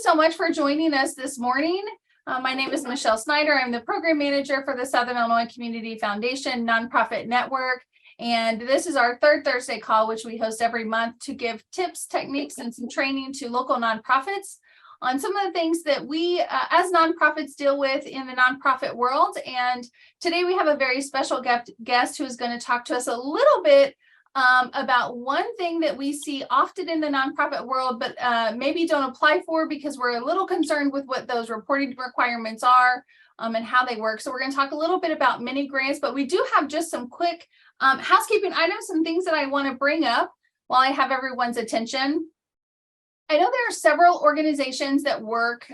so much for joining us this morning. My name is Michelle Snyder. I'm the program manager for the Southern Illinois Community Foundation Nonprofit Network. And this is our third Thursday call, which we host every month to give tips, techniques, and some training to local nonprofits on some of the things that we as nonprofits deal with in the nonprofit world. And today we have a very special guest who is going to talk to us a little bit about one thing that we see often in the nonprofit world, but maybe don't apply for because we're a little concerned with what those reporting requirements are and how they work. So we're going to talk a little bit about mini grants, but we do have just some quick housekeeping items, some things that I want to bring up while I have everyone's attention. I know there are several organizations that work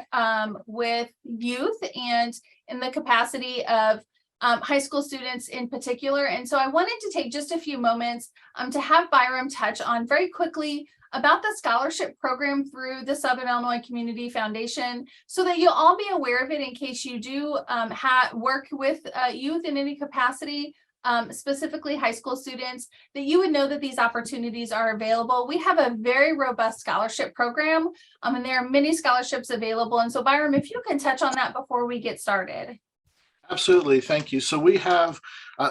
with youth and in the capacity of high school students in particular. And so I wanted to take just a few moments to have Byram touch on very quickly about the scholarship program through the Southern Illinois Community Foundation so that you'll all be aware of it in case you do work with youth in any capacity. Specifically high school students, that you would know that these opportunities are available. We have a very robust scholarship program, and there are many scholarships available. And so Byram, if you can touch on that before we get started. Absolutely, thank you. So we have,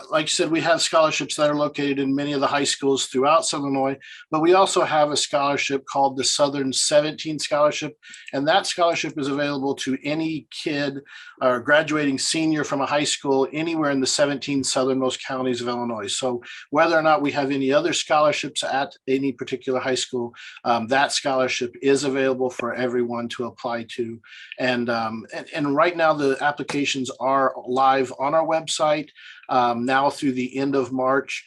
like you said, we have scholarships that are located in many of the high schools throughout Southern Illinois, but we also have a scholarship called the Southern 17 Scholarship, and that scholarship is available to any kid or graduating senior from a high school anywhere in the 17 southernmost counties of Illinois. So whether or not we have any other scholarships at any particular high school, that scholarship is available for everyone to apply to. And right now the applications are live on our website now through the end of March.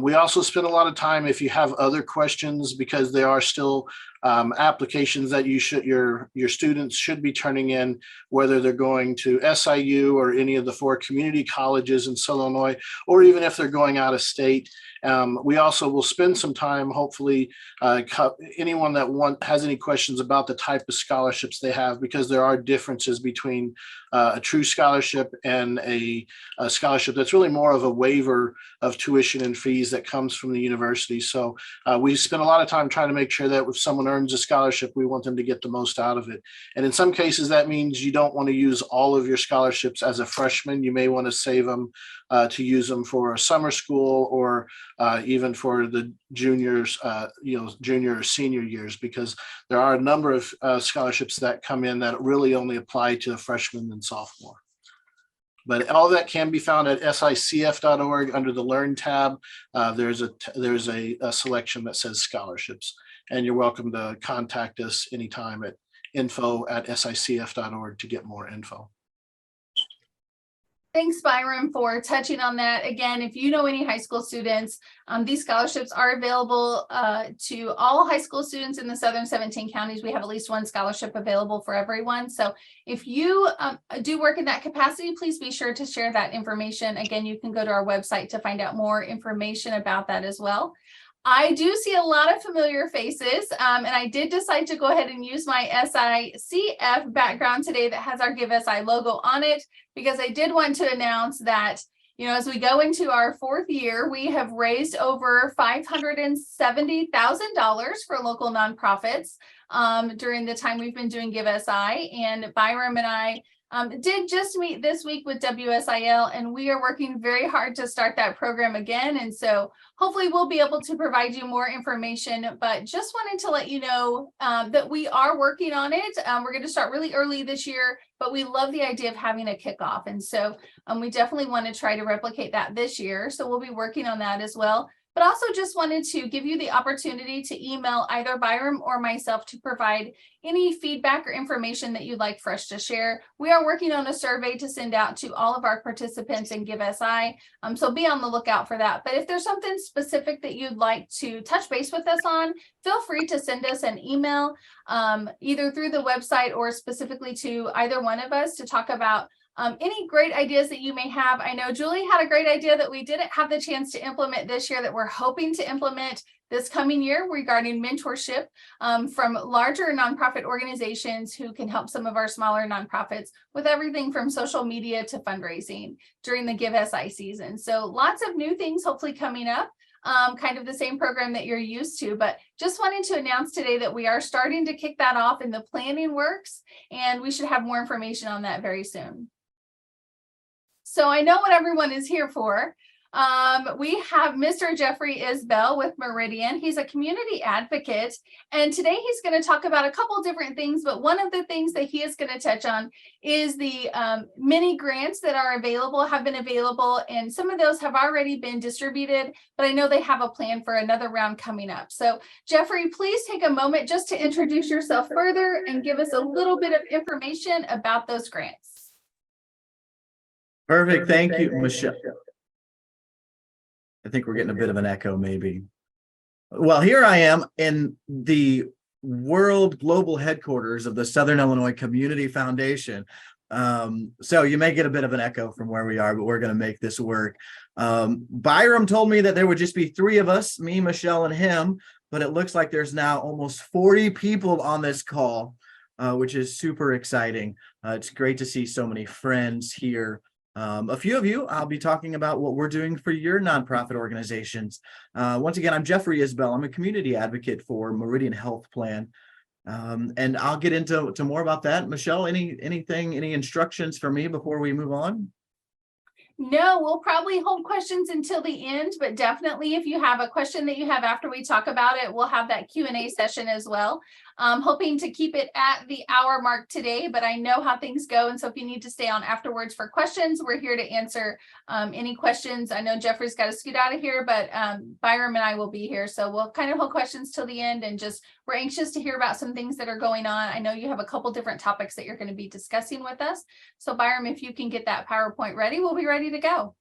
We also spend a lot of time, if you have other questions, because there are still applications that your students should be turning in, whether they're going to SIU or any of the 4 community colleges in Southern Illinois, or even if they're going out of state. We also will spend some time, hopefully, anyone that has any questions about the type of scholarships they have, because there are differences between a true scholarship and a scholarship that's really more of a waiver of tuition and fees that comes from the university. So we spend a lot of time trying to make sure that if someone earns a scholarship, we want them to get the most out of it. And in some cases, that means you don't want to use all of your scholarships as a freshman. You may want to save them to use them for a summer school or even for the juniors, junior or senior years, because there are a number of scholarships that come in that really only apply to freshmen and sophomore. But all that can be found at SICF.org under the Learn tab. There's a selection that says scholarships, and you're welcome to contact us anytime at info@SICF.org to get more info. Thanks, Byram, for touching on that. Again, if you know any high school students, these scholarships are available to all high school students in the Southern 17 counties. We have at least one scholarship available for everyone. So if you do work in that capacity, please be sure to share that information. Again, you can go to our website to find out more information about that as well. I do see a lot of familiar faces, and I did decide to go ahead and use my SICF background today that has our Give SI logo on it, because I did want to announce that, as we go into our 4th year, we have raised over $570,000 for local nonprofits during the time we've been doing Give SI. And Byram and I did just meet this week with WSIL, and we are working very hard to start that program again. And so hopefully we'll be able to provide you more information, but just wanted to let you know that we are working on it. We're going to start really early this year, but we love the idea of having a kickoff. And so we definitely want to try to replicate that this year. So we'll be working on that as well. But also just wanted to give you the opportunity to email either Byram or myself to provide any feedback or information that you'd like for us to share. We are working on a survey to send out to all of our participants in Give SI, so be on the lookout for that. But if there's something specific that you'd like to touch base with us on, feel free to send us an email either through the website or specifically to either one of us to talk about any great ideas that you may have. I know Julie had a great idea that we didn't have the chance to implement this year that we're hoping to implement this coming year regarding mentorship from larger nonprofit organizations who can help some of our smaller nonprofits with everything from social media to fundraising during the Give SI season. So lots of new things hopefully coming up. kind of the same program that you're used to, but just wanted to announce today that we are starting to kick that off in the planning works, and we should have more information on that very soon. So I know what everyone is here for. We have Mr. Jeffrey Isbell with Meridian. He's a community advocate, and today he's going to talk about a couple different things, but one of the things that he is going to touch on is the mini grants that are available, have been available, and some of those have already been distributed, but I know they have a plan for another round coming up. So Jeffrey, please take a moment just to introduce yourself further and give us a little bit of information about those grants. Perfect. Thank you, Michelle. I think we're getting a bit of an echo, maybe. Well, here I am in the world global headquarters of the Southern Illinois Community Foundation. So you may get a bit of an echo from where we are, but we're going to make this work. Byram told me that there would just be 3 of us, me, Michelle, and him, but it looks like there's now almost 40 people on this call, which is super exciting. It's great to see so many friends here. A few of you, I'll be talking about what we're doing for your nonprofit organizations. Once again, I'm Jeffrey Isbell. I'm a community advocate for Meridian Health Plan. And I'll get into more about that. Michelle, any instructions for me before we move on? No, we'll probably hold questions until the end, but definitely if you have a question that you have after we talk about it, we'll have that Q&A session as well. Hoping to keep it at the hour mark today, but I know how things go. And so if you need to stay on afterwards for questions, we're here to answer any questions. I know Jeffrey's got to scoot out of here, but Byram and I will be here. So we'll kind of hold questions till the end, and just we're anxious to hear about some things that are going on. I know you have a couple different topics that you're going to be discussing with us. So Byram, if you can get that PowerPoint ready, we'll be ready to go.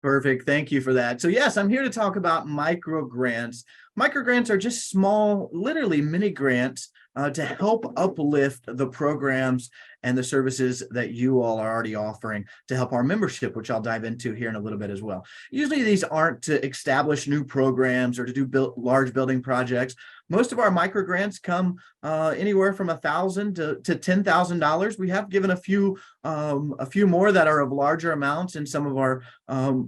Perfect. Thank you for that. So yes, I'm here to talk about microgrants. Microgrants are just small, literally mini grants to help uplift the programs and the services that you all are already offering to help our membership, which I'll dive into here in a little bit as well. Usually these aren't to establish new programs or to do large building projects. Most of our microgrants come anywhere from $1,000 to $10,000. We have given a few more that are of larger amounts in some of our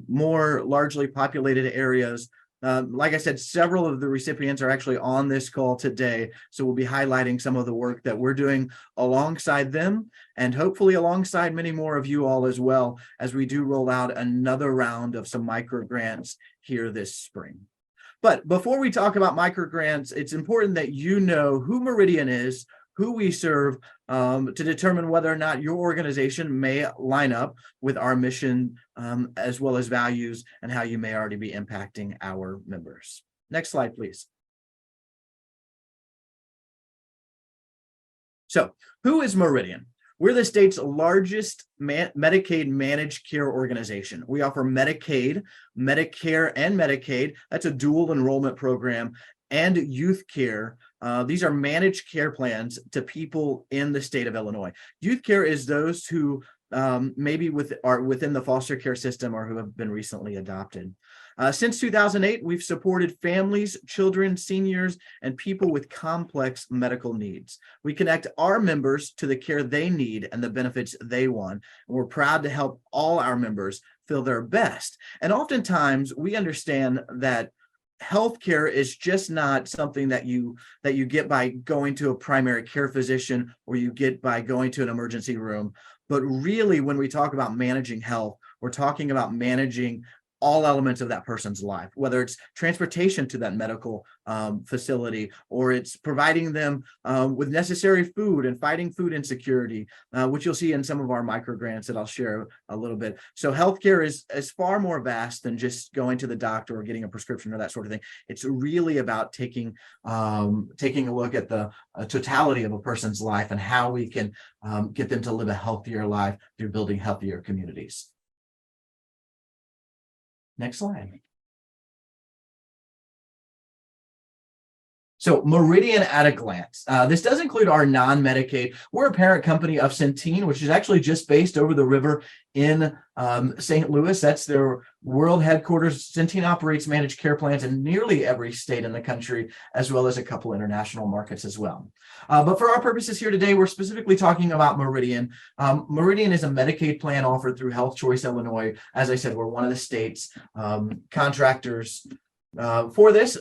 more largely populated areas. Like I said, several of the recipients are actually on this call today, so we'll be highlighting some of the work that we're doing alongside them, and hopefully alongside many more of you all as well, as we do roll out another round of some microgrants here this spring. But before we talk about microgrants, it's important that you know who Meridian is, who we serve, to determine whether or not your organization may line up with our mission, as well as values, and how you may already be impacting our members. Next slide, please. So, who is Meridian? We're the state's largest Medicaid managed care organization. We offer Medicaid, Medicare, and Medicaid. That's a dual enrollment program, and youth care. These are managed care plans to people in the state of Illinois. Youth care is those who maybe are within the foster care system or who have been recently adopted. Since 2008, we've supported families, children, seniors, and people with complex medical needs. We connect our members to the care they need and the benefits they want. And we're proud to help all our members feel their best. And oftentimes we understand that healthcare is just not something that you get by going to a primary care physician, or you get by going to an emergency room. But really, when we talk about managing health, we're talking about managing all elements of that person's life, whether it's transportation to that medical facility, or it's providing them with necessary food and fighting food insecurity, which you'll see in some of our microgrants that I'll share a little bit. So healthcare is far more vast than just going to the doctor or getting a prescription or that sort of thing. It's really about taking a look at the totality of a person's life and how we can get them to live a healthier life through building healthier communities. Next slide. So Meridian at a glance. This does include our non-Medicaid. We're a parent company of Centene, which is actually just based over the river in St. Louis. That's their world headquarters. Centene operates managed care plans in nearly every state in the country, as well as a couple international markets as well. But for our purposes here today, we're specifically talking about Meridian. Meridian is a Medicaid plan offered through Health Choice Illinois. As I said, we're one of the state's contractors for this.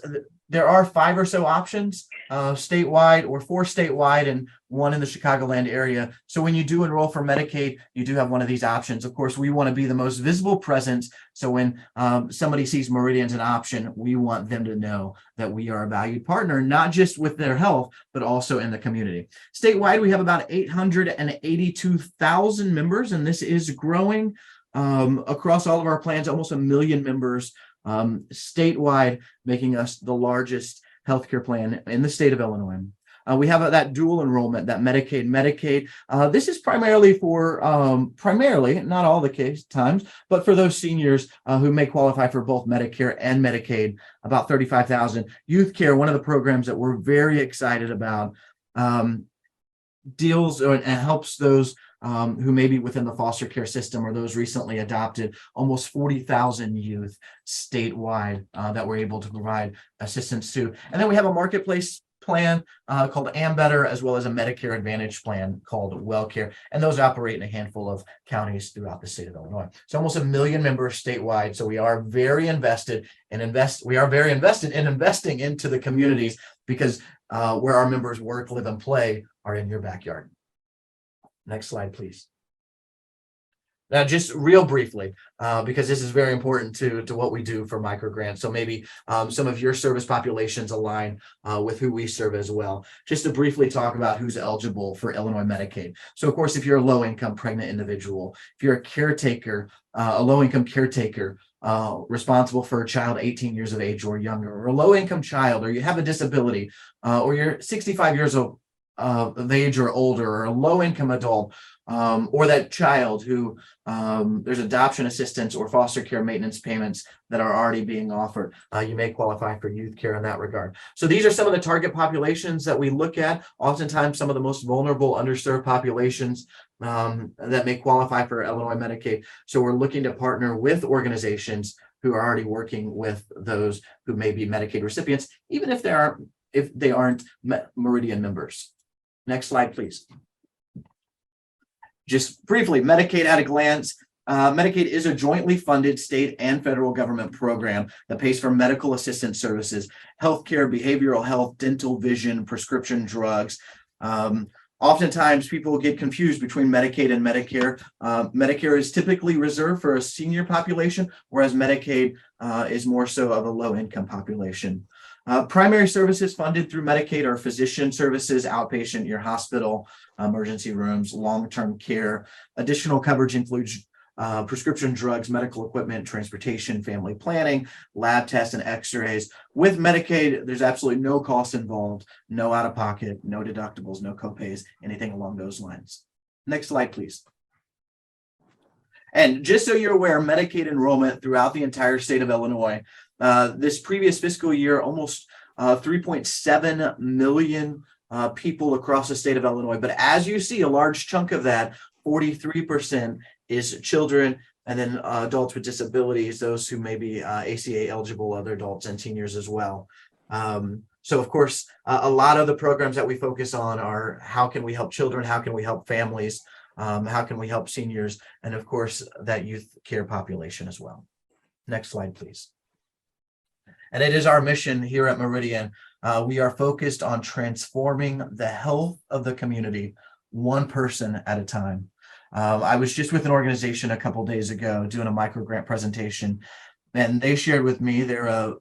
There are 5 or so options statewide, or 4 statewide and 1 in the Chicagoland area. So when you do enroll for Medicaid, you do have one of these options. Of course, we want to be the most visible presence. So when somebody sees Meridian as an option, we want them to know that we are a valued partner, not just with their health, but also in the community. Statewide, we have about 882,000 members, and this is growing across all of our plans, almost 1 million members. Statewide, making us the largest healthcare plan in the state of Illinois. We have that dual enrollment, that Medicaid. This is primarily for, not all the times, but for those seniors who may qualify for both Medicare and Medicaid, about 35,000. Youth care, one of the programs that we're very excited about, deals and helps those who may be within the foster care system or those recently adopted, almost 40,000 youth statewide that we're able to provide assistance to. And then we have a marketplace plan called Ambetter, as well as a Medicare Advantage plan called WellCare. And those operate in a handful of counties throughout the state of Illinois. So almost 1 million members statewide. So we are very invested in investing into the communities, because where our members work, live, and play are in your backyard. Next slide, please. Now, just real briefly, because this is very important to what we do for Microgrants. So maybe some of your service populations align with who we serve as well. Just to briefly talk about who's eligible for Illinois Medicaid. So, of course, if you're a low-income pregnant individual, if you're a caretaker, a low-income caretaker, responsible for a child 18 years of age or younger, or a low-income child, or you have a disability, or you're 65 years of age or older, or a low-income adult, or that child who there's adoption assistance or foster care maintenance payments that are already being offered. You may qualify for youth care in that regard. So these are some of the target populations that we look at, oftentimes some of the most vulnerable, underserved populations that may qualify for Illinois Medicaid. So we're looking to partner with organizations who are already working with those who may be Medicaid recipients, even if they aren't Meridian members. Next slide, please. Just briefly, Medicaid at a glance. Medicaid is a jointly funded state and federal government program that pays for medical assistance services, healthcare, behavioral health, dental, vision, prescription drugs. Oftentimes, people get confused between Medicaid and Medicare. Medicare is typically reserved for a senior population, whereas Medicaid is more so of a low-income population. Primary services funded through Medicaid are physician services, outpatient, your hospital, emergency rooms, long-term care. Additional coverage includes prescription drugs, medical equipment, transportation, family planning, lab tests, and x-rays. With Medicaid, there's absolutely no cost involved, no out-of-pocket, no deductibles, no copays, anything along those lines. Next slide, please. And just so you're aware, Medicaid enrollment throughout the entire state of Illinois, this previous fiscal year, almost 3.7 million people across the state of Illinois. But as you see, a large chunk of that, 43%, is children, and then adults with disabilities, those who may be ACA eligible, other adults and seniors as well. So, of course, a lot of the programs that we focus on are how can we help children, how can we help families, how can we help seniors, and of course, that youth care population as well. Next slide, please. And it is our mission here at Meridian. We are focused on transforming the health of the community, one person at a time. I was just with an organization a couple days ago doing a microgrant presentation, and they shared with me they're a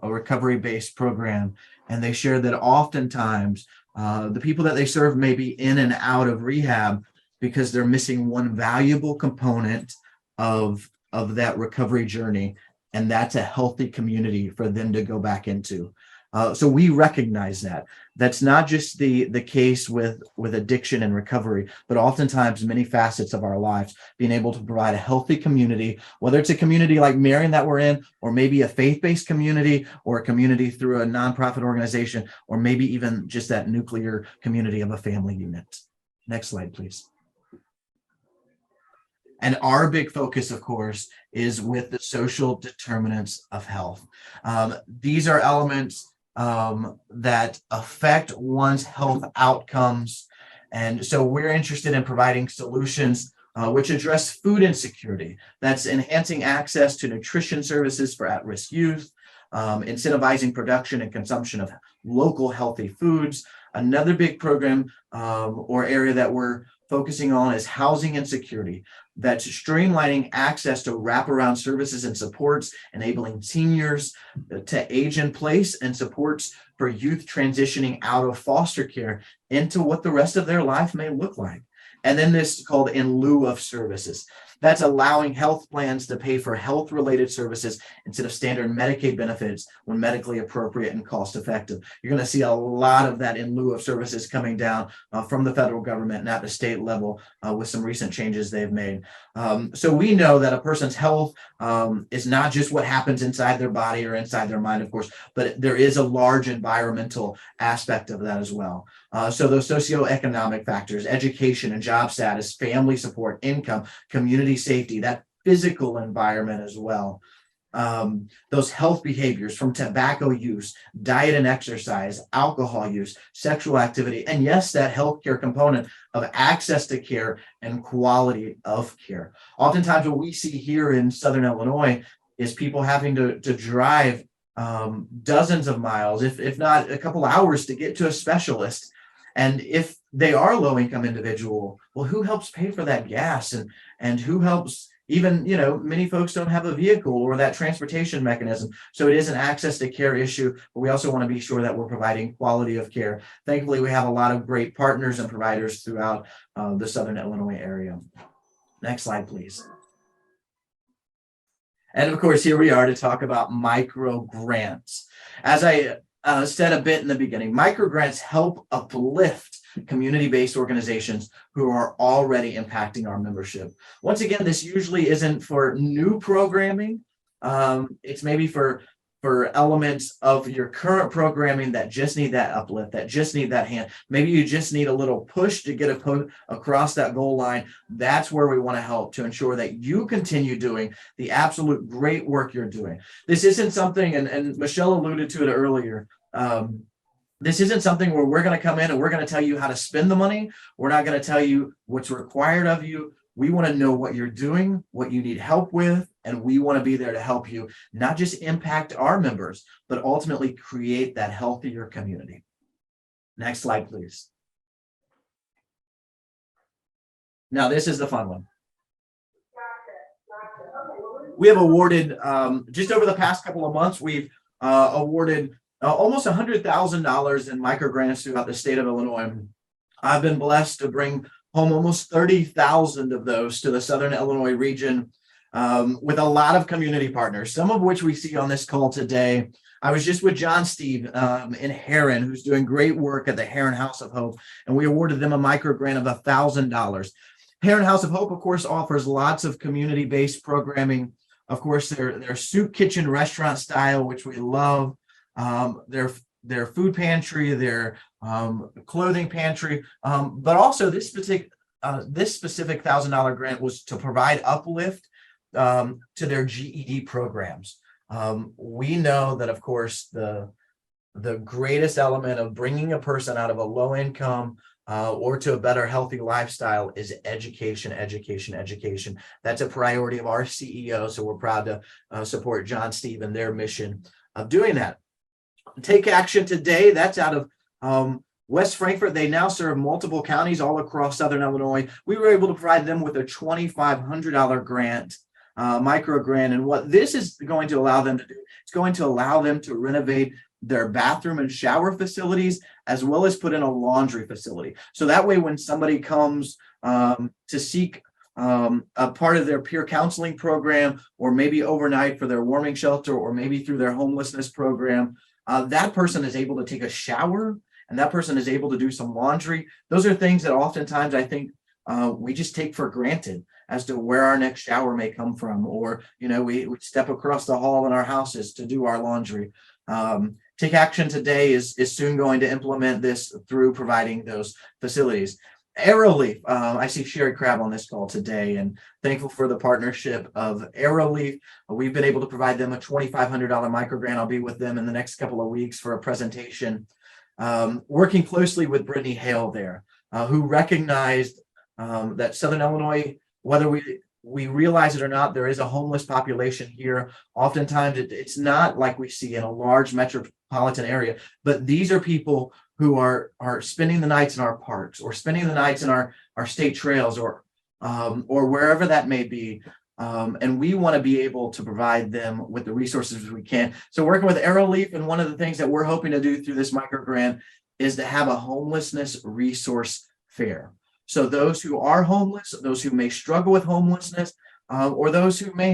recovery-based program, and they shared that oftentimes the people that they serve may be in and out of rehab because they're missing one valuable component of that recovery journey, and that's a healthy community for them to go back into. So we recognize that. That's not just the case with addiction and recovery, but oftentimes many facets of our lives, being able to provide a healthy community, whether it's a community like Meridian that we're in, or maybe a faith-based community, or a community through a nonprofit organization, or maybe even just that nuclear community of a family unit. Next slide, please. And our big focus, of course, is with the social determinants of health. These are elements that affect one's health outcomes. And so we're interested in providing solutions which address food insecurity. That's enhancing access to nutrition services for at-risk youth, incentivizing production and consumption of local healthy foods. Another big program or area that we're focusing on is housing insecurity. That's streamlining access to wraparound services and supports, enabling seniors to age in place, and supports for youth transitioning out of foster care into what the rest of their life may look like. And then this is called in lieu of services. That's allowing health plans to pay for health-related services instead of standard Medicaid benefits when medically appropriate and cost-effective. You're going to see a lot of that in lieu of services coming down from the federal government and at the state level with some recent changes they've made. So we know that a person's health is not just what happens inside their body or inside their mind, of course, but there is a large environmental aspect of that as well. So those socioeconomic factors, education and job status, family support, income, community safety, that physical environment as well. Those health behaviors from tobacco use, diet and exercise, alcohol use, sexual activity, and yes, that healthcare component of access to care and quality of care. Oftentimes what we see here in Southern Illinois is people having to drive dozens of miles, if not a couple hours, to get to a specialist. And if they are a low-income individual, well, who helps pay for that gas? And who helps, even, many folks don't have a vehicle or that transportation mechanism. So it is an access to care issue, but we also want to be sure that we're providing quality of care. Thankfully, we have a lot of great partners and providers throughout the Southern Illinois area. Next slide, please. And of course, here we are to talk about microgrants. As I said a bit in the beginning, microgrants help uplift community-based organizations who are already impacting our membership. Once again, this usually isn't for new programming. It's maybe for elements of your current programming that just need that uplift, that just need that hand. Maybe you just need a little push to get across that goal line. That's where we want to help to ensure that you continue doing the absolute great work you're doing. This isn't something, and Michelle alluded to it earlier, this isn't something where we're going to come in and we're going to tell you how to spend the money. We're not going to tell you what's required of you. We want to know what you're doing, what you need help with, and we want to be there to help you, not just impact our members, but ultimately create that healthier community. Next slide, please. Now, this is the fun one. We have awarded, just over the past couple of months, we've awarded almost $100,000 in microgrants throughout the state of Illinois. I've been blessed to bring home almost 30,000 of those to the Southern Illinois region with a lot of community partners, some of which we see on this call today. I was just with John Steve in Heron, who's doing great work at the Heron House of Hope, and we awarded them a microgrant of $1,000. Heron House of Hope, of course, offers lots of community-based programming. Of course, their soup kitchen restaurant style, which we love. Their food pantry, their clothing pantry, but also this specific $1,000 grant was to provide uplift to their GED programs. We know that, of course, the greatest element of bringing a person out of a low income or to a better healthy lifestyle is education. That's a priority of our CEO, so we're proud to support John Steve and their mission of doing that. Take Action Today, that's out of West Frankfort. They now serve multiple counties all across Southern Illinois. We were able to provide them with a $2,500 grant, micro grant. And what this is going to allow them to do, it's going to allow them to renovate their bathroom and shower facilities, as well as put in a laundry facility. So that way, when somebody comes to seek a part of their peer counseling program, or maybe overnight for their warming shelter, or maybe through their homelessness program, that person is able to take a shower and that person is able to do some laundry. Those are things that oftentimes I think we just take for granted as to where our next shower may come from, or we step across the hall in our houses to do our laundry. Take Action Today is soon going to implement this through providing those facilities. Aeroleaf, I see Sherry Crabb on this call today, and thankful for the partnership of Aeroleaf. We've been able to provide them a $2,500 microgrant. I'll be with them in the next couple of weeks for a presentation, working closely with Brittany Hale there, who recognized that Southern Illinois, whether we realize it or not, there is a homeless population here. Oftentimes it's not like we see in a large metropolitan area, but these are people who are spending the nights in our parks or spending the nights in our state trails or wherever that may be. And we want to be able to provide them with the resources we can. So working with Aeroleaf, and one of the things that we're hoping to do through this microgrant is to have a homelessness resource fair. So those who are homeless, those who may struggle with homelessness, or those who may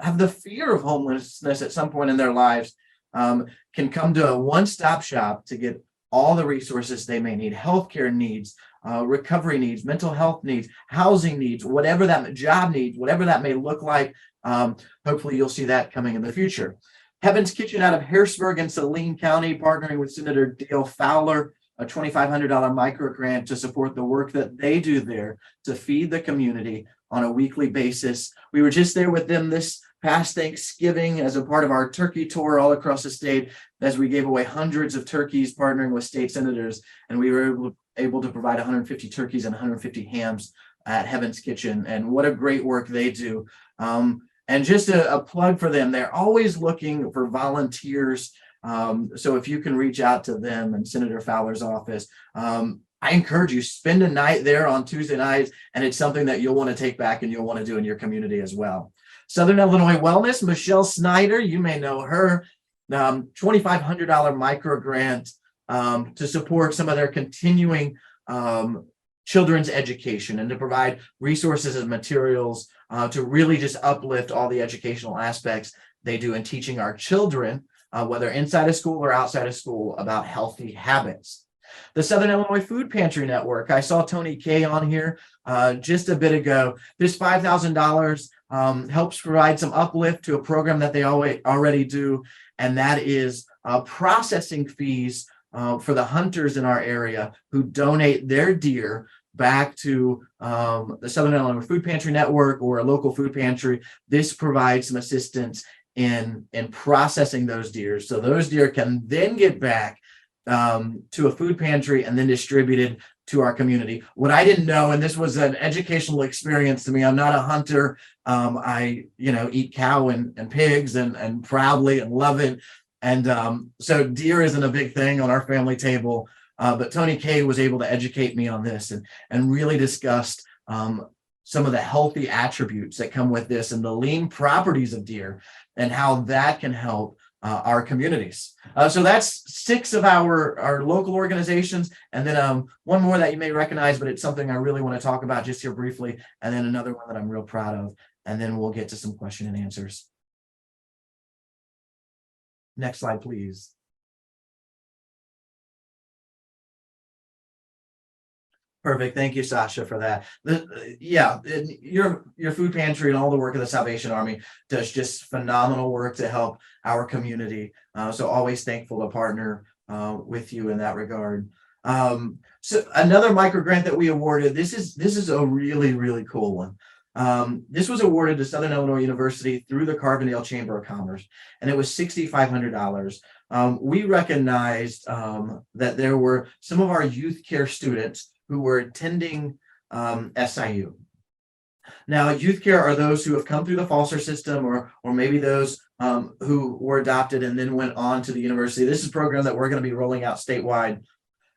have the fear of homelessness at some point in their lives, can come to a one-stop shop to get all the resources they may need: healthcare needs, recovery needs, mental health needs, housing needs, whatever that job needs, whatever that may look like. Hopefully you'll see that coming in the future. Heaven's Kitchen out of Harrisburg and Saline County, partnering with Senator Dale Fowler, a $2,500 microgrant to support the work that they do there to feed the community on a weekly basis. We were just there with them this past Thanksgiving as a part of our turkey tour all across the state, as we gave away hundreds of turkeys, partnering with state senators, and we were able to provide 150 turkeys and 150 hams at Heaven's Kitchen. And what a great work they do. And just a plug for them, they're always looking for volunteers. So if you can reach out to them and Senator Fowler's office, I encourage you, spend a night there on Tuesday nights, and it's something that you'll want to take back and you'll want to do in your community as well. Southern Illinois Wellness, Michelle Snyder, you may know her, $2,500 microgrant to support some of their continuing children's education and to provide resources and materials to really just uplift all the educational aspects they do in teaching our children, whether inside of school or outside of school, about healthy habits. The Southern Illinois Food Pantry Network, I saw Tony K on here just a bit ago. This $5,000 helps provide some uplift to a program that they already do, and that is processing fees for the hunters in our area who donate their deer back to the Southern Illinois Food Pantry Network or a local food pantry. This provides some assistance in processing those deer, so those deer can then get back to a food pantry and then distributed to our community. What I didn't know, and this was an educational experience to me, I'm not a hunter. I eat cow and pigs and proudly and love it. And so deer isn't a big thing on our family table. But Tony K was able to educate me on this and really discussed some of the healthy attributes that come with this and the lean properties of deer and how that can help our communities. So that's 6 of our local organizations. And then one more that you may recognize, but it's something I really want to talk about just here briefly. And then another one that I'm real proud of. And then we'll get to some question and answers. Next slide, please. Perfect. Thank you, Sasha, for that. Your food pantry and all the work of the Salvation Army does just phenomenal work to help our community. So always thankful to partner with you in that regard. So another microgrant that we awarded, this is a really, really cool one. This was awarded to Southern Illinois University through the Carbondale Chamber of Commerce, and it was $6,500. We recognized that there were some of our youth care students who were attending SIU. Now, youth care are those who have come through the foster system or maybe those who were adopted and then went on to the university. This is a program that we're going to be rolling out statewide.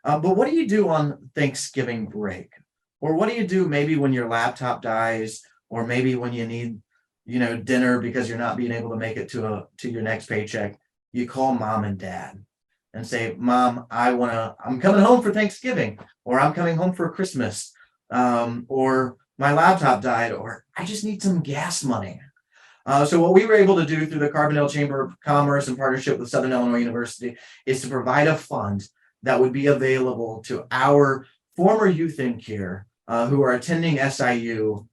But what do you do on Thanksgiving break? Or what do you do maybe when your laptop dies, or maybe when you need, dinner because you're not being able to make it to your next paycheck? You call mom and dad and say, Mom, I'm coming home for Thanksgiving, or I'm coming home for Christmas, or my laptop died, or I just need some gas money. So what we were able to do through the Carbondale Chamber of Commerce in partnership with Southern Illinois University is to provide a fund that would be available to our former youth in care who are attending SIU,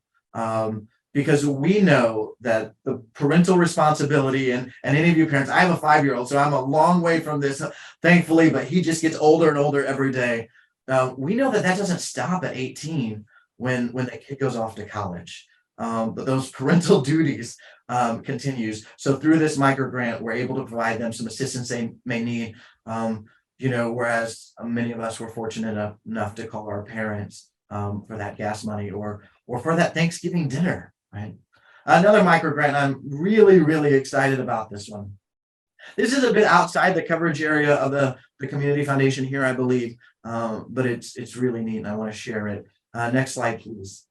because we know that the parental responsibility and any of you parents, I have a 5-year-old, so I'm a long way from this, thankfully, but he just gets older and older every day. We know that doesn't stop at 18 when the kid goes off to college. But those parental duties continues. So through this micro grant, we're able to provide them some assistance they may need. Whereas many of us were fortunate enough to call our parents for that gas money or for that Thanksgiving dinner, right? Another micro grant, I'm really, really excited about this one. This is a bit outside the coverage area of the community foundation here, I believe, but it's really neat and I want to share it. Next slide, please.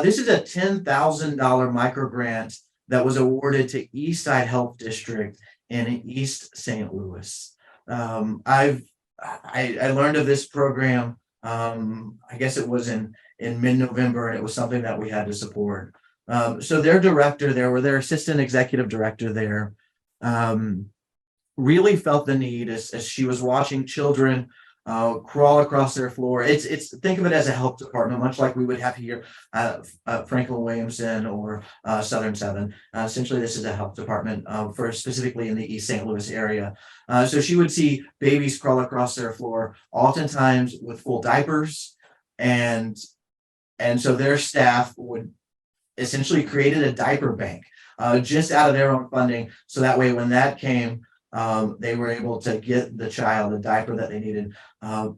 This is a $10,000 micro grant that was awarded to Eastside Health District in East St. Louis. I learned of this program, I guess it was in mid-November, and it was something that we had to support. So their director there, or their assistant executive director there, really felt the need as she was watching children crawl across their floor. It's think of it as a health department, much like we would have here at Franklin Williamson or Southern 7. Essentially, this is a health department for specifically in the East St. Louis area. So she would see babies crawl across their floor, oftentimes with full diapers, and so their staff would essentially created a diaper bank just out of their own funding. So that way, when that came, they were able to get the child a diaper that they needed.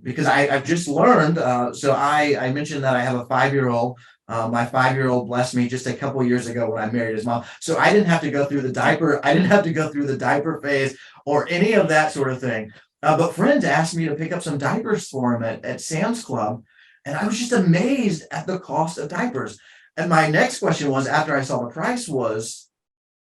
Because I've just learned, so I mentioned that I have a 5-year-old. My 5-year-old blessed me just a couple years ago when I married his mom. So I didn't have to go through the diaper. I didn't have to go through the diaper phase or any of that sort of thing. But friends asked me to pick up some diapers for him at Sam's Club. And I was just amazed at the cost of diapers. And my next question was, after I saw the price, was,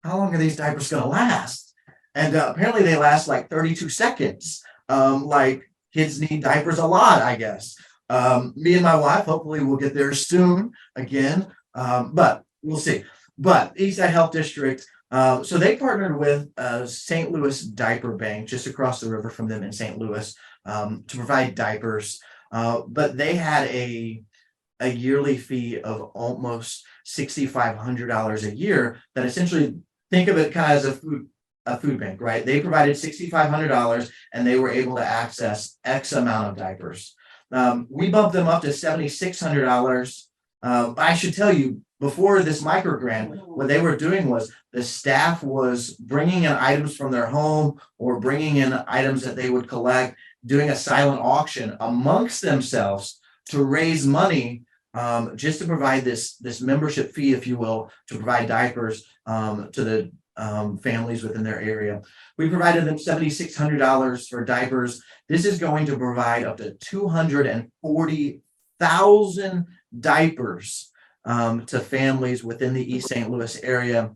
how long are these diapers going to last? And apparently they last like 32 seconds. Like kids need diapers a lot, I guess. Me and my wife, hopefully we'll get there soon again, but we'll see. But Eastside Health District, so they partnered with St. Louis Diaper Bank just across the river from them in St. Louis to provide diapers. But they had a yearly fee of almost $6,500 a year that essentially, think of it kind of as a food bank, right? They provided $6,500 and they were able to access X amount of diapers. We bumped them up to $7,600. I should tell you, before this micro grant, what they were doing was the staff was bringing in items from their home or bringing in items that they would collect, doing a silent auction amongst themselves to raise money just to provide this membership fee, if you will, to provide diapers to the families within their area. We provided them $7,600 for diapers. This is going to provide up to 240,000 diapers to families within the East St. Louis area.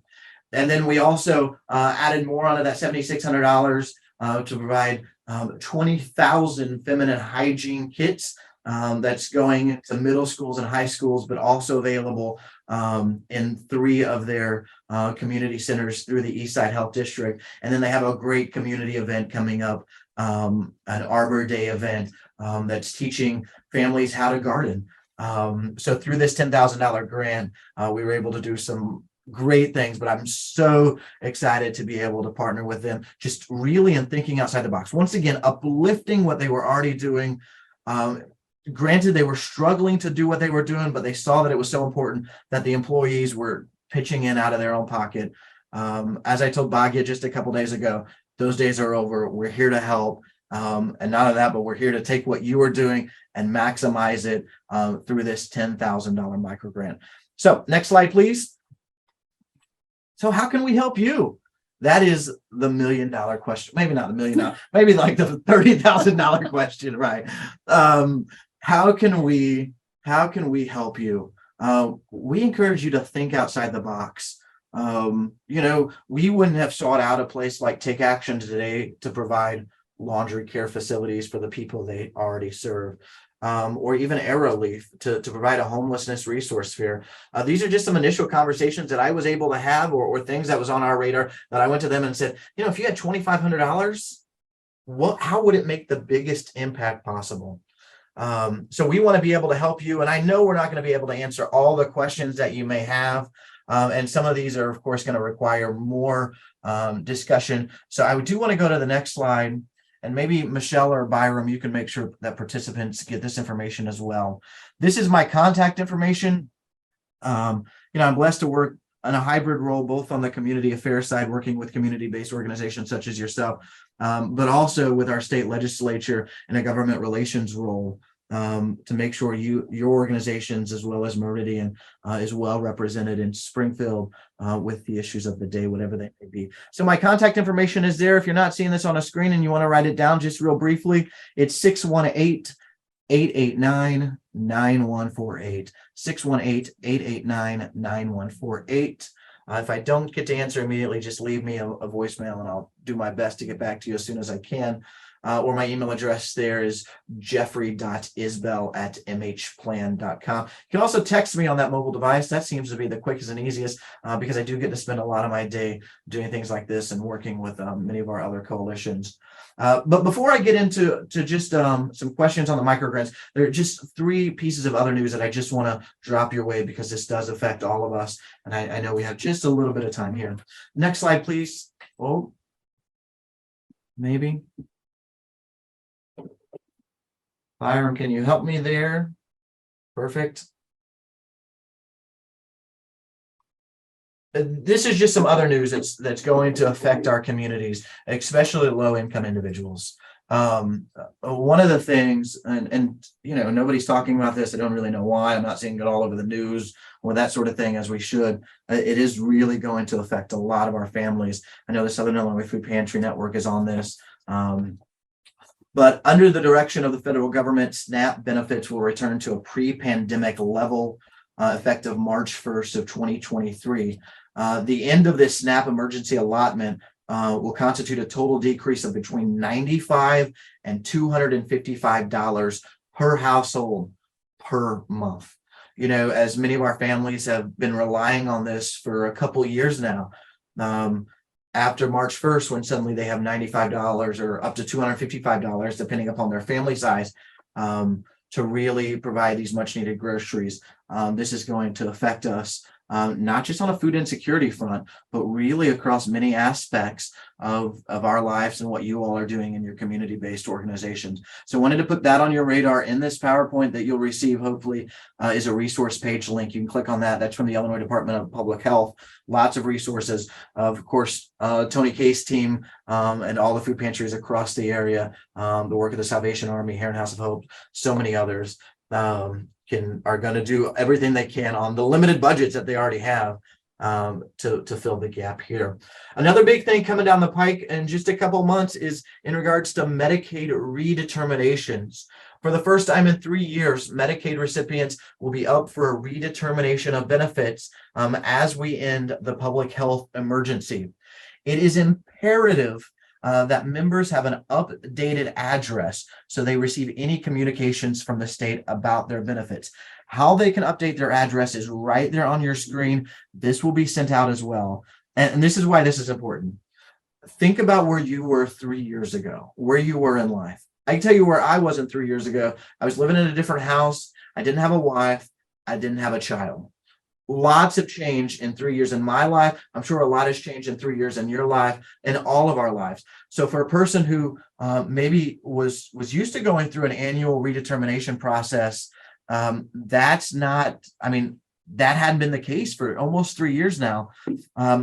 And then we also added more onto that $7,600 to provide 20,000 feminine hygiene kits. That's going to middle schools and high schools, but also available in 3 of their community centers through the Eastside Health District. And then they have a great community event coming up, an Arbor Day event that's teaching families how to garden. So through this $10,000 grant, we were able to do some great things, but I'm so excited to be able to partner with them, just really in thinking outside the box. Once again, uplifting what they were already doing. Granted, they were struggling to do what they were doing, but they saw that it was so important that the employees were pitching in out of their own pocket. As I told Bhagya just a couple days ago, those days are over. We're here to help. And not only that, but we're here to take what you are doing and maximize it through this $10,000 micro grant. So next slide, please. So how can we help you? That is the $1 million question. Maybe not the $1 million, maybe like the $30,000 question, right? How can we help you? We encourage you to think outside the box. We wouldn't have sought out a place like Take Action today to provide laundry care facilities for the people they already serve. or even Arrowleaf to provide a homelessness resource fair. These are just some initial conversations that I was able to have, or things that was on our radar that I went to them and said, if you had $2,500, how would it make the biggest impact possible? So we want to be able to help you. And I know we're not going to be able to answer all the questions that you may have. And some of these are, of course, going to require more discussion. So I do want to go to the next slide. And maybe Michelle or Byram, you can make sure that participants get this information as well. This is my contact information. I'm blessed to work in a hybrid role, both on the community affairs side, working with community-based organizations such as yourself, but also with our state legislature in a government relations role, to make sure your organizations, as well as Meridian, is well represented in Springfield with the issues of the day, whatever they may be. So my contact information is there. If you're not seeing this on a screen and you want to write it down just real briefly, it's 618-889-9148, 618-889-9148. If I don't get to answer immediately, just leave me a voicemail and I'll do my best to get back to you as soon as I can. Or my email address there is jeffrey.isbell@mhplan.com. You can also text me on that mobile device. That seems to be the quickest and easiest, because I do get to spend a lot of my day doing things like this and working with many of our other coalitions. But before I get into just some questions on the microgrants, there are just 3 pieces of other news that I just want to drop your way, because this does affect all of us. And I know we have just a little bit of time here. Next slide, please. Oh, maybe. Byram, can you help me there? Perfect. This is just some other news that's going to affect our communities, especially low-income individuals. One of the things, and nobody's talking about this. I don't really know why. I'm not seeing it all over the news or that sort of thing, as we should. It is really going to affect a lot of our families. I know the Southern Illinois Food Pantry Network is on this. But under the direction of the federal government, SNAP benefits will return to a pre-pandemic level effective March 1st of 2023. The end of this SNAP emergency allotment will constitute a total decrease of between $95 and $255 per household per month. As many of our families have been relying on this for a couple of years now. After March 1st, when suddenly they have $95 or up to $255, depending upon their family size, to really provide these much needed groceries. This is going to affect us, not just on a food insecurity front, but really across many aspects of our lives and what you all are doing in your community-based organizations. So I wanted to put that on your radar. In this PowerPoint that you'll receive, hopefully, is a resource page link. You can click on that. That's from the Illinois Department of Public Health. Lots of resources. Of course, Tony Case team and all the food pantries across the area, the work of the Salvation Army, Heron House of Hope, so many others. Are going to do everything they can on the limited budgets that they already have to fill the gap here. Another big thing coming down the pike in just a couple months is in regards to Medicaid redeterminations. For the first time in 3 years, Medicaid recipients will be up for a redetermination of benefits as we end the public health emergency. It is imperative that members have an updated address so they receive any communications from the state about their benefits. How they can update their address is right there on your screen. This will be sent out as well. And this is why this is important. Think about where you were 3 years ago, where you were in life. I can tell you where I wasn't 3 years ago. I was living in a different house. I didn't have a wife. I didn't have a child. Lots have changed in 3 years in my life. I'm sure a lot has changed in 3 years in your life and all of our lives. So for a person who maybe was used to going through an annual redetermination process, that hadn't been the case for almost 3 years now.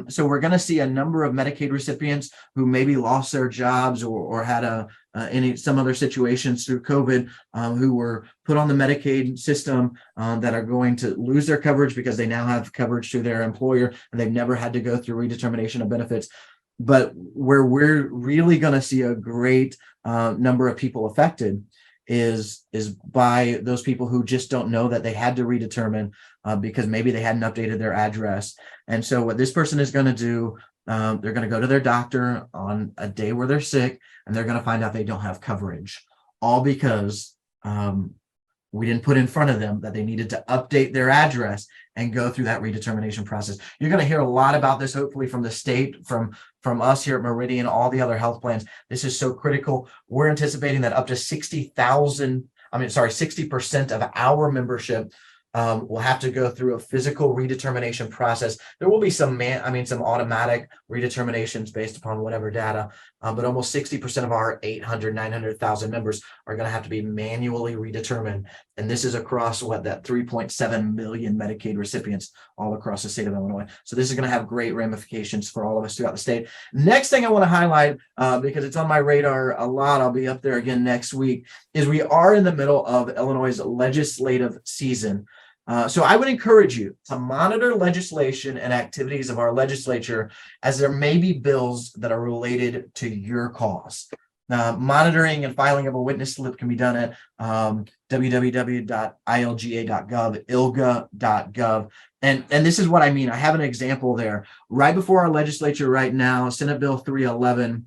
So we're going to see a number of Medicaid recipients who maybe lost their jobs or had some other situations through COVID, who were put on the Medicaid system, that are going to lose their coverage because they now have coverage through their employer and they've never had to go through redetermination of benefits. But where we're really going to see a great number of people affected is by those people who just don't know that they had to redetermine because maybe they hadn't updated their address. And so what this person is going to do, they're going to go to their doctor on a day where they're sick, and they're going to find out they don't have coverage, all because we didn't put in front of them that they needed to update their address and go through that redetermination process. You're going to hear a lot about this, hopefully from the state, from us here at Meridian, all the other health plans. This is so critical. We're anticipating that up to 60% of our membership will have to go through a physical redetermination process. There will be some automatic redeterminations based upon whatever data, but almost 60% of our 900,000 members are going to have to be manually redetermined. And this is across that 3.7 million Medicaid recipients all across the state of Illinois. So this is going to have great ramifications for all of us throughout the state. Next thing I want to highlight, because it's on my radar a lot, I'll be up there again next week, is we are in the middle of Illinois' legislative season. So I would encourage you to monitor legislation and activities of our legislature, as there may be bills that are related to your cause. Monitoring and filing of a witness slip can be done at www.ilga.gov, ilga.gov. And this is what I mean. I have an example there. Right before our legislature right now, Senate Bill 311,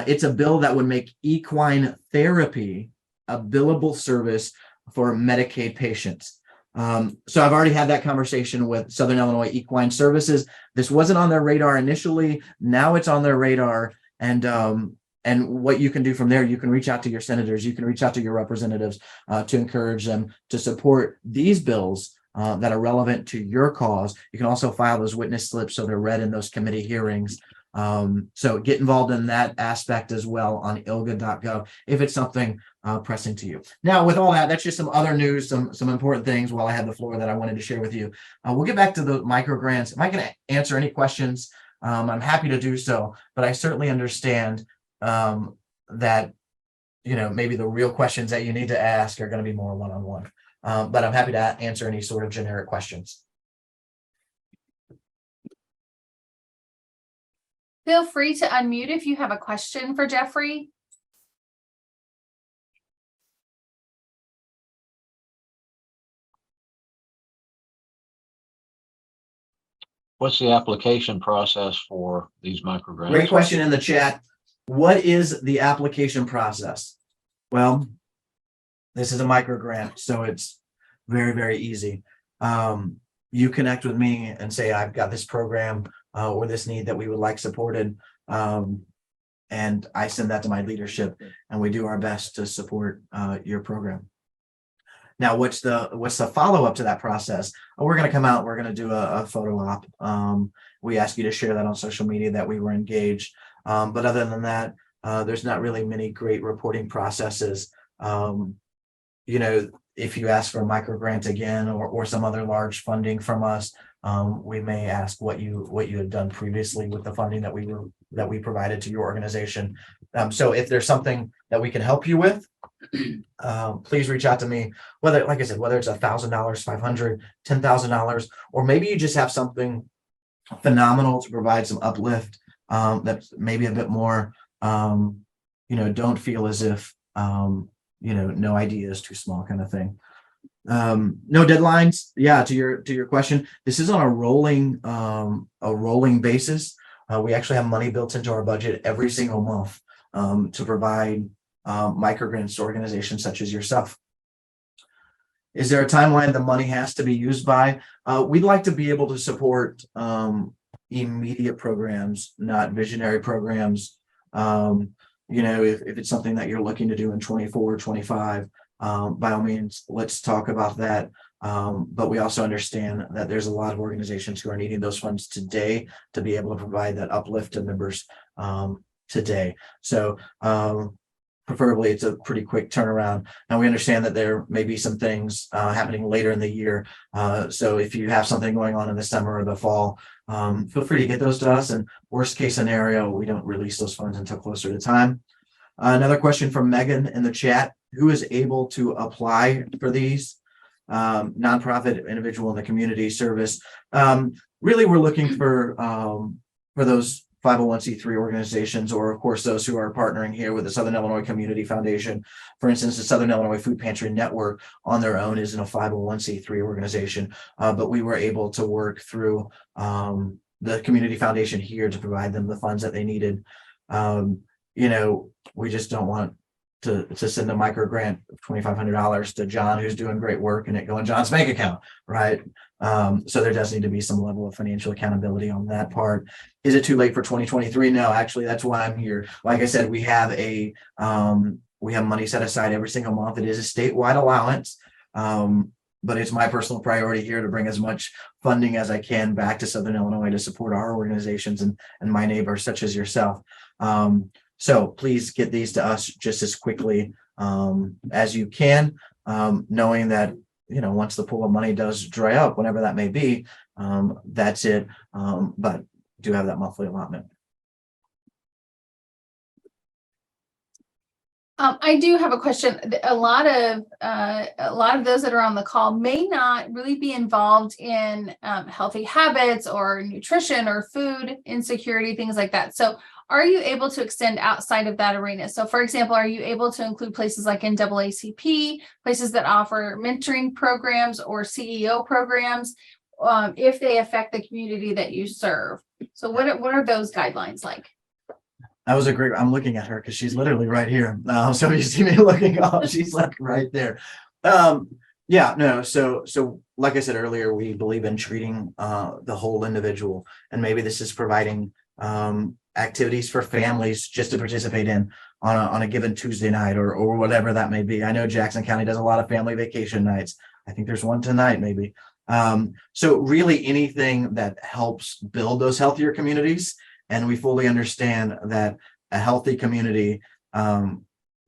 it's a bill that would make equine therapy a billable service for Medicaid patients. So I've already had that conversation with Southern Illinois Equine Services. This wasn't on their radar initially. Now it's on their radar. And what you can do from there, you can reach out to your senators, you can reach out to your representatives to encourage them to support these bills that are relevant to your cause. You can also file those witness slips so they're read in those committee hearings. So get involved in that aspect as well on ilga.gov if it's something pressing to you. Now, with all that, that's just some other news, some important things while I had the floor that I wanted to share with you. We'll get back to the microgrants. Am I going to answer any questions? I'm happy to do so, but I certainly understand that, maybe the real questions that you need to ask are going to be more one-on-one. But I'm happy to answer any sort of generic questions. Feel free to unmute if you have a question for Jeffrey. What's the application process for these microgrants? Great question in the chat. What is the application process? Well, this is a microgrant, so it's very, very easy. You connect with me and say, I've got this program or this need that we would like supported. And I send that to my leadership and we do our best to support your program. Now, what's the follow-up to that process? We're going to come out, we're going to do a photo op. We ask you to share that on social media that we were engaged. But other than that, there's not really many great reporting processes. If you ask for a microgrant again or some other large funding from us, we may ask what you had done previously with the funding that we provided to your organization. So if there's something that we can help you with, please reach out to me. Whether, like I said, whether it's $1,000, $500, $10,000, or maybe you just have something phenomenal to provide some uplift. That's maybe a bit more. Don't feel as if no idea is too small kind of thing. No deadlines. Yeah, to your question, this is on a rolling basis. We actually have money built into our budget every single month to provide microgrants to organizations such as yourself. Is there a timeline the money has to be used by? We'd like to be able to support immediate programs, not visionary programs. If it's something that you're looking to do in 24, 25, by all means, let's talk about that. But we also understand that there's a lot of organizations who are needing those funds today to be able to provide that uplift to members today. So preferably it's a pretty quick turnaround. Now we understand that there may be some things happening later in the year. So if you have something going on in the summer or the fall, feel free to get those to us. And worst case scenario, we don't release those funds until closer to time. Another question from Megan in the chat: who is able to apply for these? Nonprofit, individual in the community service. Really, we're looking for those 501c3 organizations, or of course those who are partnering here with the Southern Illinois Community Foundation. For instance, the Southern Illinois Food Pantry Network on their own isn't a 501c3 organization, but we were able to work through the Community Foundation here to provide them the funds that they needed. We just don't want to send a micro grant of $2,500 to John, who's doing great work, and it go in John's bank account, right? So there does need to be some level of financial accountability on that part. Is it too late for 2023? No, actually, that's why I'm here. Like I said, we have money set aside every single month. It is a statewide allowance. But it's my personal priority here to bring as much funding as I can back to Southern Illinois to support our organizations and my neighbors such as yourself. So please get these to us just as quickly as you can, knowing that, once the pool of money does dry up, whenever that may be, that's it. But do have that monthly allotment. I do have a question. A lot of those that are on the call may not really be involved in healthy habits or nutrition or food insecurity, things like that. So are you able to extend outside of that arena? So for example, are you able to include places like NAACP, places that offer mentoring programs or CEO programs, if they affect the community that you serve? So what are those guidelines like? That was a great, I'm looking at her because she's literally right here. So you see me looking off, she's like right there. So like I said earlier, we believe in treating the whole individual, and maybe this is providing activities for families just to participate in on a given Tuesday night or whatever that may be. I know Jackson County does a lot of family vacation nights. I think there's one tonight maybe. So really anything that helps build those healthier communities. And we fully understand that a healthy community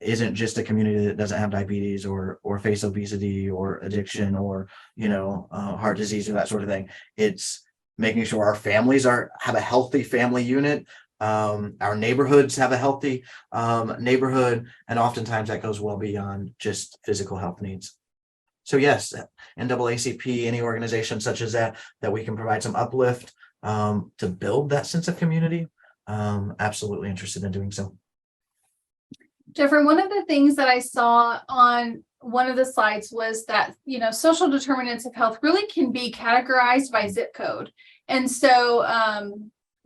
isn't just a community that doesn't have diabetes or face obesity or addiction or, heart disease or that sort of thing. It's making sure our families have a healthy family unit. Our neighborhoods have a healthy neighborhood. And oftentimes that goes well beyond just physical health needs. So yes, NAACP, any organization such as that we can provide some uplift to build that sense of community, absolutely interested in doing so. Jeffrey, one of the things that I saw on one of the slides was that, social determinants of health really can be categorized by zip code. And so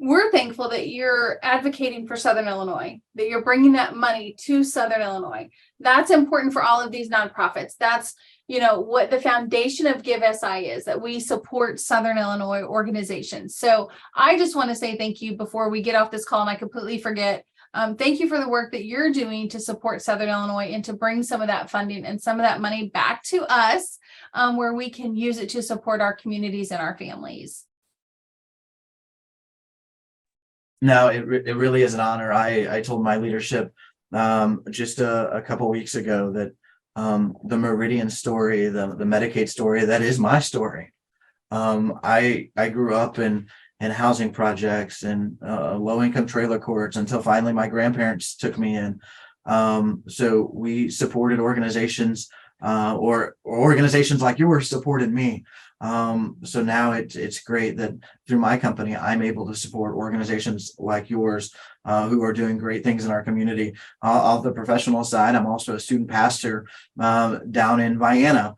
we're thankful that you're advocating for Southern Illinois, that you're bringing that money to Southern Illinois. That's important for all of these nonprofits. That's what the foundation of Give SI is, that we support Southern Illinois organizations. So I just want to say thank you before we get off this call and I completely forget. Thank you for the work that you're doing to support Southern Illinois and to bring some of that funding and some of that money back to us, where we can use it to support our communities and our families. No, it really is an honor. I told my leadership just a couple weeks ago that the Meridian story, the Medicaid story, that is my story. I grew up in housing projects and low-income trailer courts until finally my grandparents took me in. So we supported organizations or organizations like yours supported me. So now it's great that through my company, I'm able to support organizations like yours who are doing great things in our community. Off the professional side, I'm also a student pastor down in Vienna.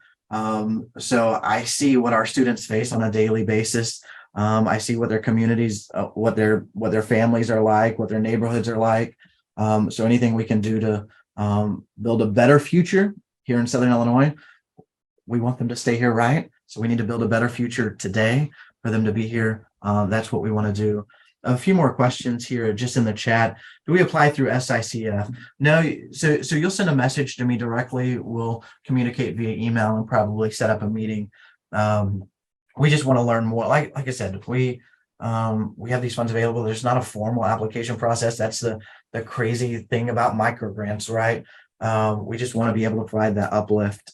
So I see what our students face on a daily basis. I see what their communities, what their families are like, what their neighborhoods are like. So anything we can do to build a better future here in Southern Illinois, we want them to stay here, right? So we need to build a better future today for them to be here. That's what we want to do. A few more questions here just in the chat. Do we apply through SICF? No. So you'll send a message to me directly. We'll communicate via email and probably set up a meeting. We just want to learn more. Like I said, we have these funds available. There's not a formal application process. That's the crazy thing about microgrants, right? We just want to be able to provide that uplift.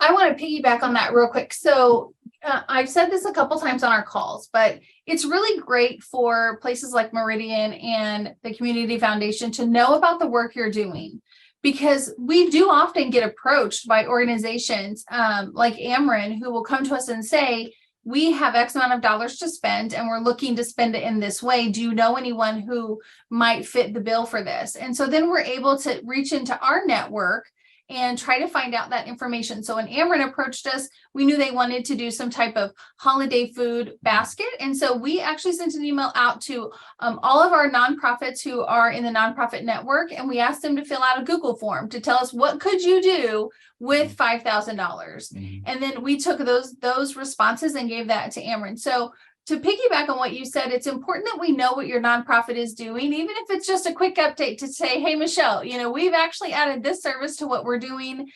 I want to piggyback on that real quick. So I've said this a couple times on our calls, but it's really great for places like Meridian and the Community Foundation to know about the work you're doing, because we do often get approached by organizations like Ameren who will come to us and say, we have X amount of dollars to spend and we're looking to spend it in this way. Do you know anyone who might fit the bill for this? And so then we're able to reach into our network and try to find out that information. So when Ameren approached us, we knew they wanted to do some type of holiday food basket. And so we actually sent an email out to all of our nonprofits who are in the nonprofit network. And we asked them to fill out a Google form to tell us what could you do with $5,000. And then we took those responses and gave that to Ameren. So to piggyback on what you said, it's important that we know what your nonprofit is doing, even if it's just a quick update to say, hey, Michelle, we've actually added this service to what we're doing,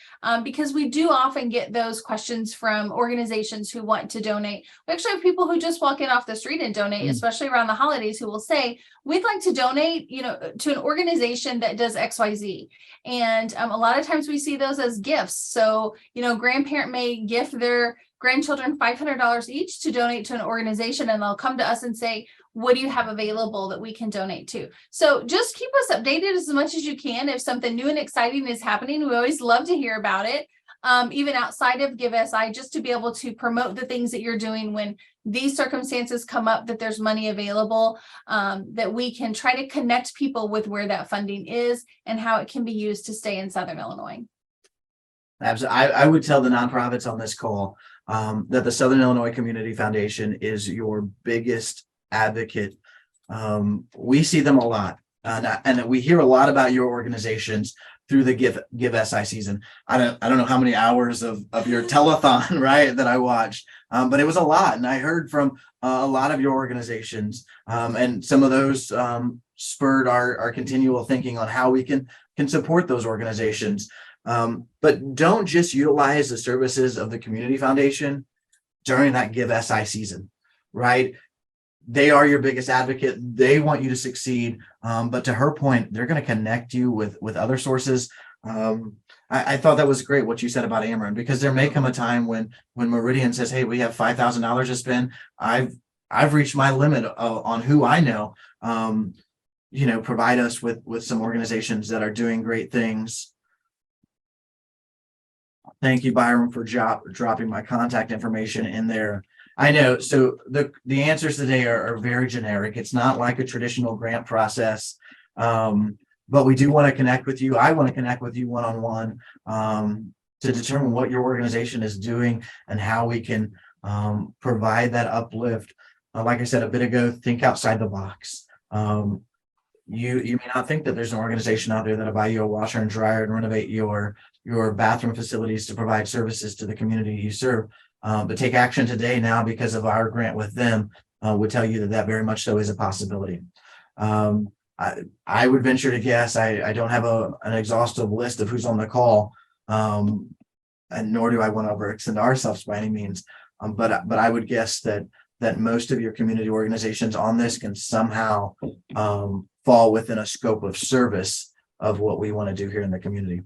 because we do often get those questions from organizations who want to donate. We actually have people who just walk in off the street and donate, especially around the holidays, who will say, we'd like to donate, to an organization that does XYZ. And a lot of times we see those as gifts. So, grandparent may gift their grandchildren $500 each to donate to an organization, and they'll come to us and say, what do you have available that we can donate to? So just keep us updated as much as you can. If something new and exciting is happening, we always love to hear about it. Even outside of Give SI, just to be able to promote the things that you're doing when these circumstances come up, that there's money available, that we can try to connect people with where that funding is and how it can be used to stay in Southern Illinois. Absolutely. I would tell the nonprofits on this call that the Southern Illinois Community Foundation is your biggest advocate. We see them a lot, and we hear a lot about your organizations through the Give SI season. I don't know how many hours of your telethon, right, that I watched, but it was a lot, and I heard from a lot of your organizations, and some of those spurred our continual thinking on how we can support those organizations. But don't just utilize the services of the Community Foundation during that Give SI season, right? They are your biggest advocate. They want you to succeed. But to her point, they're going to connect you with other sources. I thought that was great what you said about Ameren, because there may come a time when Meridian says, hey, we have $5,000 to spend. I've reached my limit on who I know. Provide us with some organizations that are doing great things. Thank you, Byron, for dropping my contact information in there. I know. So the answers today are very generic. It's not like a traditional grant process, but we do want to connect with you. I want to connect with you one-on-one to determine what your organization is doing and how we can provide that uplift. Like I said a bit ago, think outside the box. You may not think that there's an organization out there that'll buy you a washer and dryer and renovate your bathroom facilities to provide services to the community you serve. But take action today now, because of our grant with them, would tell you that very much so is a possibility. I would venture to guess, I don't have an exhaustive list of who's on the call, and nor do I want to overextend ourselves by any means. But I would guess that most of your community organizations on this can somehow fall within a scope of service of what we want to do here in the community.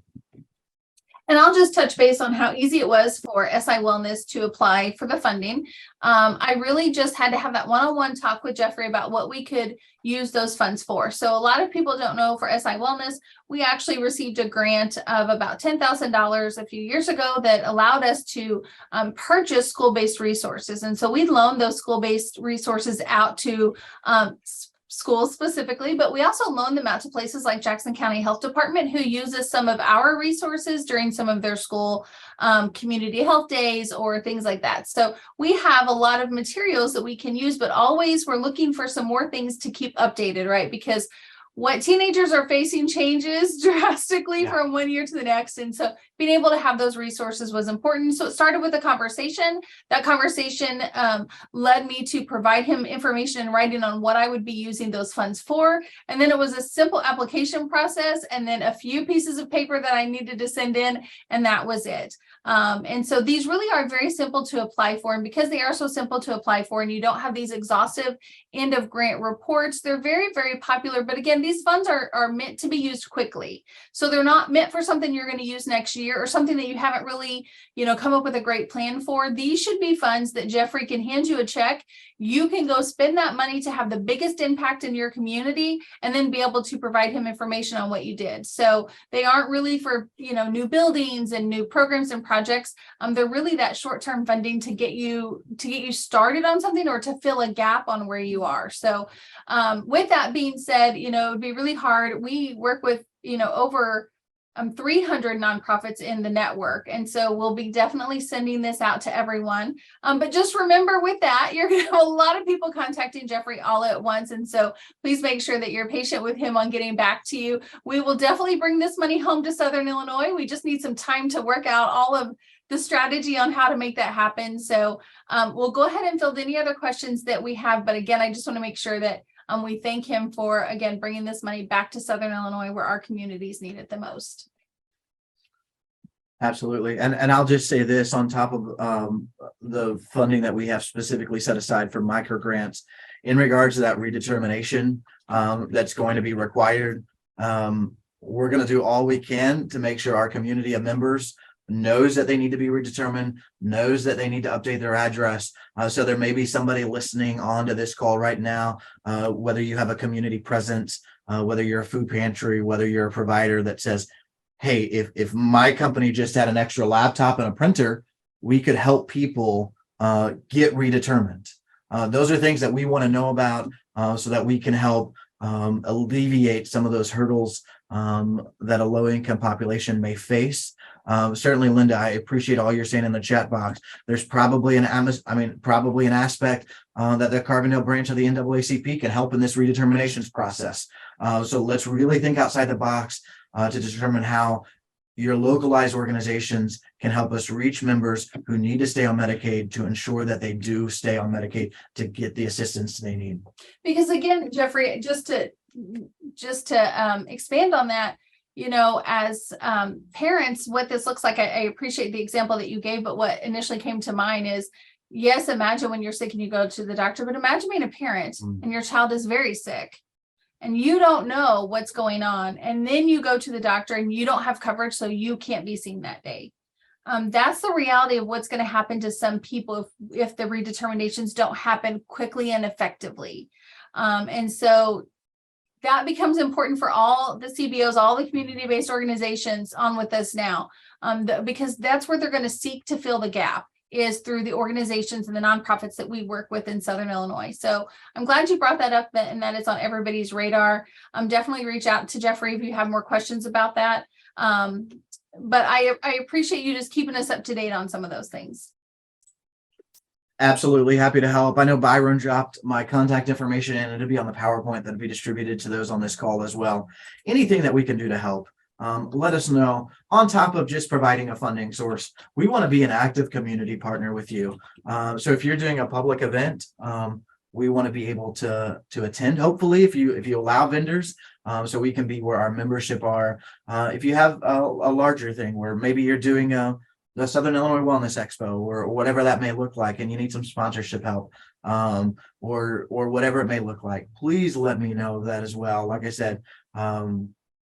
And I'll just touch base on how easy it was for SI Wellness to apply for the funding. I really just had to have that one-on-one talk with Jeffrey about what we could use those funds for. So a lot of people don't know, for SI Wellness, we actually received a grant of about $10,000 a few years ago that allowed us to purchase school-based resources. And so we loaned those school-based resources out to schools specifically, but we also loan them out to places like Jackson County Health Department, who uses some of our resources during some of their school community health days or things like that. So we have a lot of materials that we can use, but always we're looking for some more things to keep updated, right? Because what teenagers are facing changes drastically from one year to the next. And so being able to have those resources was important. So it started with a conversation. That conversation led me to provide him information in writing on what I would be using those funds for. And then it was a simple application process, and then a few pieces of paper that I needed to send in, and that was it. And so these really are very simple to apply for. And because they are so simple to apply for, and you don't have these exhaustive end of grant reports, they're very, very popular. But again, these funds are meant to be used quickly. So they're not meant for something you're going to use next year or something that you haven't really, come up with a great plan for. These should be funds that Jeffrey can hand you a check. You can go spend that money to have the biggest impact in your community, and then be able to provide him information on what you did. So they aren't really for, new buildings and new programs and projects. They're really that short-term funding to get you started on something, or to fill a gap on where you are. So with that being said, it would be really hard. We work with, over 300 nonprofits in the network. And so we'll be definitely sending this out to everyone. But just remember with that, you're going to have a lot of people contacting Jeffrey all at once. And so please make sure that you're patient with him on getting back to you. We will definitely bring this money home to Southern Illinois. We just need some time to work out all of the strategy on how to make that happen. So we'll go ahead and field any other questions that we have. But again, I just want to make sure that we thank him for, again, bringing this money back to Southern Illinois where our communities need it the most. Absolutely. And I'll just say this on top of the funding that we have specifically set aside for microgrants in regards to that redetermination that's going to be required. We're going to do all we can to make sure our community of members knows that they need to be redetermined, knows that they need to update their address. So there may be somebody listening on to this call right now, whether you have a community presence, whether you're a food pantry, whether you're a provider that says, hey, if my company just had an extra laptop and a printer, we could help people get redetermined. Those are things that we want to know about so that we can help alleviate some of those hurdles that a low-income population may face. Certainly, Linda, I appreciate all you're saying in the chat box. There's probably an aspect that the Carbondale branch of the NAACP can help in this redeterminations process. So let's really think outside the box to determine how your localized organizations can help us reach members who need to stay on Medicaid to ensure that they do stay on Medicaid to get the assistance they need. Because again, Jeffrey, just to expand on that, you know, as parents, what this looks like, I appreciate the example that you gave, but what initially came to mind is, yes, imagine when you're sick and you go to the doctor, but imagine being a parent and your child is very sick and you don't know what's going on. And then you go to the doctor and you don't have coverage, so you can't be seen that day. That's the reality of what's going to happen to some people if the redeterminations don't happen quickly and effectively. And so that becomes important for all the CBOs, all the community-based organizations on with us now, because that's where they're going to seek to fill the gap, is through the organizations and the nonprofits that we work with in Southern Illinois. So I'm glad you brought that up and that it's on everybody's radar. Definitely reach out to Jeffrey if you have more questions about that. But I appreciate you just keeping us up to date on some of those things. Absolutely happy to help. I know Byron dropped my contact information and it'll be on the PowerPoint that'll be distributed to those on this call as well. Anything that we can do to help, let us know. On top of just providing a funding source, we want to be an active community partner with you. So if you're doing a public event, we want to be able to attend, hopefully, if you allow vendors, so we can be where our membership are. If you have a larger thing where maybe you're doing the Southern Illinois Wellness Expo or whatever that may look like, and you need some sponsorship help, or whatever it may look like, please let me know that as well. Like I said,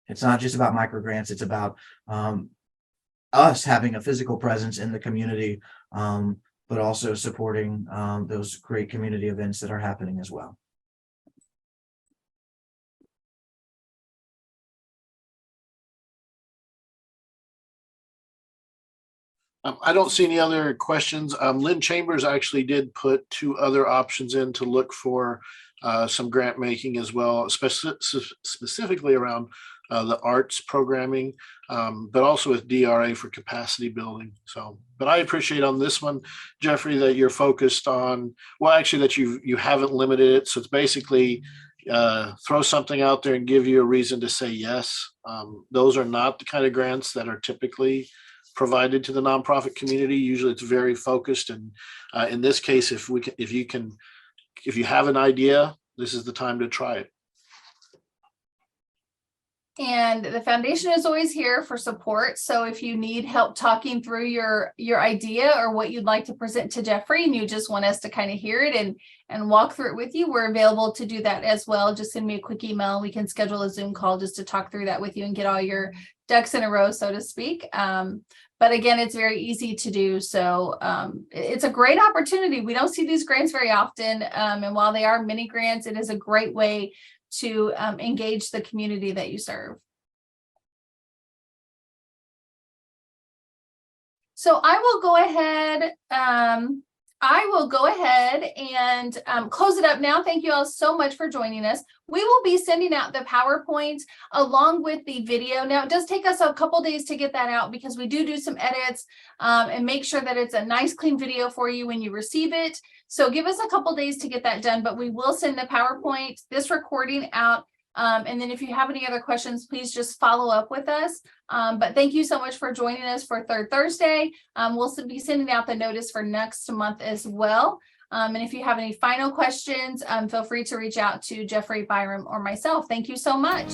it's not just about microgrants, it's about us having a physical presence in the community, but also supporting those great community events that are happening as well. I don't see any other questions. Lynn Chambers actually did put 2 other options in to look for some grant making as well, specifically around the arts programming, but also with DRA for capacity building. So, but I appreciate on this one, Jeffrey, that you're focused on, well, actually that you haven't limited it. So it's basically throw something out there and give you a reason to say yes. Those are not the kind of grants that are typically provided to the nonprofit community. Usually it's very focused. And in this case, if you have an idea, this is the time to try it. And the foundation is always here for support. So if you need help talking through your idea or what you'd like to present to Jeffrey, and you just want us to kind of hear it and walk through it with you, we're available to do that as well. Just send me a quick email. We can schedule a Zoom call just to talk through that with you and get all your ducks in a row, so to speak. But again, it's very easy to do. So it's a great opportunity. We don't see these grants very often. And while they are mini grants, it is a great way to engage the community that you serve. So I will go ahead. I will go ahead and close it up now. Thank you all so much for joining us. We will be sending out the PowerPoint along with the video. Now, it does take us a couple days to get that out because we do some edits and make sure that it's a nice, clean video for you when you receive it. So give us a couple days to get that done, but we will send the PowerPoint, this recording out. And then if you have any other questions, please just follow up with us. But thank you so much for joining us for Third Thursday. We'll be sending out the notice for next month as well. And if you have any final questions, feel free to reach out to Jeffrey, Byram, or myself. Thank you so much.